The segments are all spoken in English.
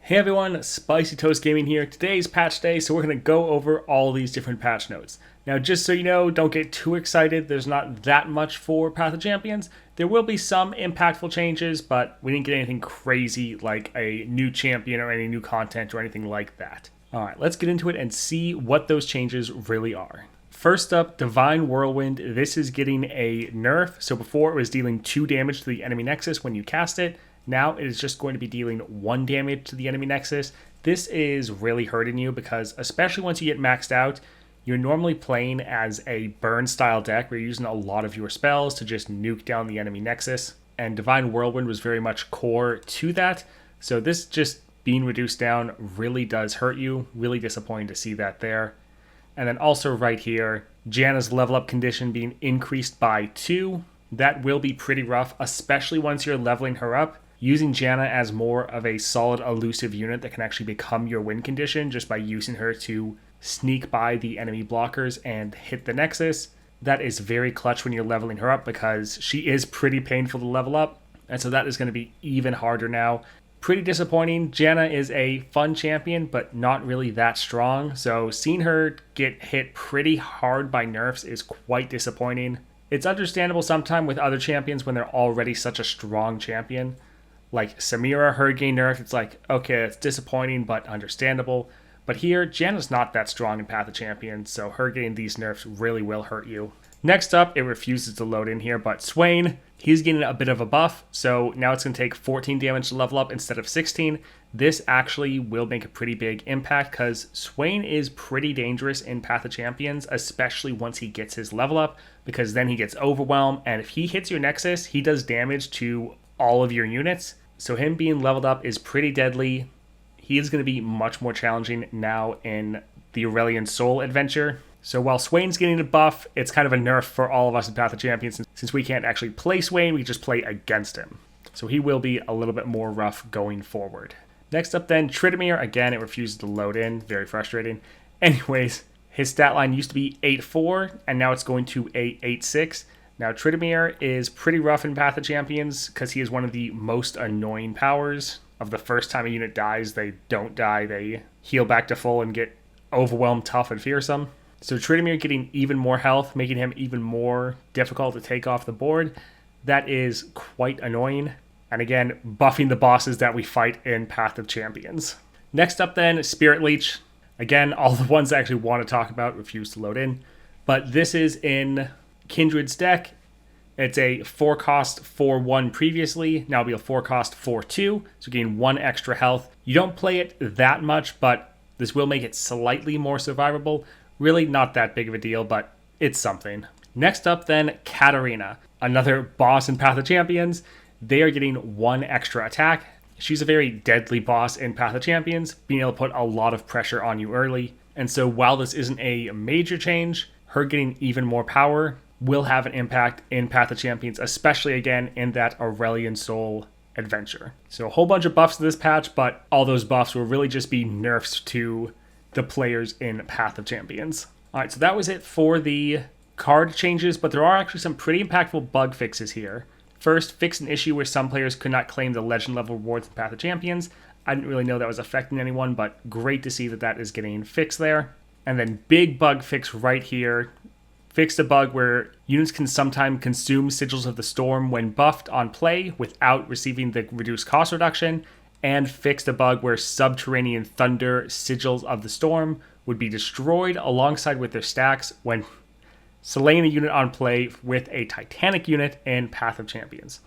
Hey everyone, Spicy Toast Gaming here. Today's patch day, so we're going to go over all these different patch notes. Now, just so you know, don't get too excited. There's not that much for Path of Champions. There will be some impactful changes, but we didn't get anything crazy like a new champion or any new content or anything like that. Alright, let's get into it and see what those changes really are. First up, Divine Whirlwind. This is getting a nerf. So before it was dealing 2 damage to the enemy nexus when you cast it. Now it is just going to be dealing 1 damage to the enemy nexus. This is really hurting you because, especially once you get maxed out, you're normally playing as a burn style deck where you're using a lot of your spells to just nuke down the enemy nexus. And Divine Whirlwind was very much core to that. So this just being reduced down really does hurt you. Really disappointing to see that there. And then also right here, Janna's level up condition being increased by 2. That will be pretty rough, especially once you're leveling her up. Using Janna as more of a solid elusive unit that can actually become your win condition just by using her to sneak by the enemy blockers and hit the nexus. That is very clutch when you're leveling her up because she is pretty painful to level up. And so that is going to be even harder now. Pretty disappointing. Janna is a fun champion, but not really that strong. So seeing her get hit pretty hard by nerfs is quite disappointing. It's understandable sometimes with other champions when they're already such a strong champion. Like Samira, her getting nerfed, it's like, okay, it's disappointing, but understandable. But here, Janna's not that strong in Path of Champions, so her getting these nerfs really will hurt you. Next up, it refuses to load in here, but Swain, he's getting a bit of a buff, so now it's going to take 14 damage to level up instead of 16. This actually will make a pretty big impact, because Swain is pretty dangerous in Path of Champions, especially once he gets his level up, because then he gets overwhelmed, and if he hits your Nexus, he does damage to all of your units. So him being leveled up is pretty deadly. He is going to be much more challenging now in the Aurelian Soul adventure. So while Swain's getting a buff, it's kind of a nerf for all of us in Path of Champions. Since we can't actually play Swain, we just play against him. So he will be a little bit more rough going forward. Next up then, Tryndamere. Again, it refuses to load in. Very frustrating. Anyways, his stat line used to be 8-4, and now it's going to a 8-6. Now, Tryndamere is pretty rough in Path of Champions because he is one of the most annoying powers. Of the first time a unit dies, they don't die. They heal back to full and get overwhelmed, tough, and fearsome. So Tryndamere getting even more health, making him even more difficult to take off the board. That is quite annoying. And again, buffing the bosses that we fight in Path of Champions. Next up then, Spirit Leech. Again, all the ones I actually want to talk about refuse to load in. But this is in Kindred's deck. It's a 4-cost 4-1 previously. Now it'll be a 4-cost 4-2, so gain 1 extra health. You don't play it that much, but this will make it slightly more survivable. Really not that big of a deal, but it's something. Next up then, Katarina. Another boss in Path of Champions. They are getting 1 extra attack. She's a very deadly boss in Path of Champions, being able to put a lot of pressure on you early. And so while this isn't a major change, her getting even more power will have an impact in Path of Champions, especially again in that Aurelian Soul adventure. So a whole bunch of buffs to this patch, but all those buffs will really just be nerfs to the players in Path of Champions. Alright, so that was it for the card changes, but there are actually some pretty impactful bug fixes here. First, fix an issue where some players could not claim the legend level rewards in Path of Champions. I didn't really know that was affecting anyone, but great to see that that is getting fixed there. And then big bug fix right here. Fixed a bug where units can sometimes consume Sigils of the Storm when buffed on play without receiving the reduced cost reduction, and fixed a bug where Subterranean Thunder Sigils of the Storm would be destroyed alongside with their stacks when slaying a unit on play with a Titanic unit in Path of Champions.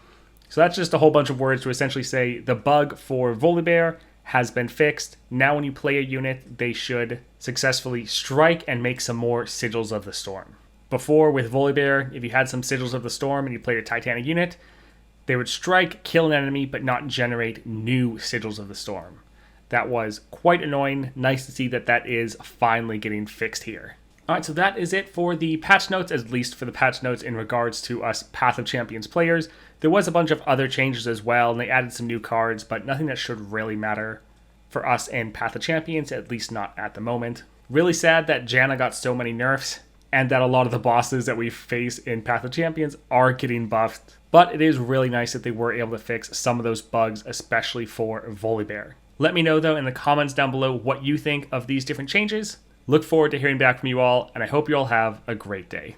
So that's just a whole bunch of words to essentially say the bug for Volibear has been fixed. Now when you play a unit, they should successfully strike and make some more Sigils of the Storm. Before, with Volibear, if you had some Sigils of the Storm and you played a Titanic unit, they would strike, kill an enemy, but not generate new Sigils of the Storm. That was quite annoying. Nice to see that that is finally getting fixed here. Alright, so that is it for the patch notes, at least for the patch notes in regards to us Path of Champions players. There was a bunch of other changes as well, and they added some new cards, but nothing that should really matter for us in Path of Champions, at least not at the moment. Really sad that Janna got so many nerfs, and that a lot of the bosses that we face in Path of Champions are getting buffed. But it is really nice that they were able to fix some of those bugs, especially for Volibear. Let me know, though, in the comments down below what you think of these different changes. Look forward to hearing back from you all, and I hope you all have a great day.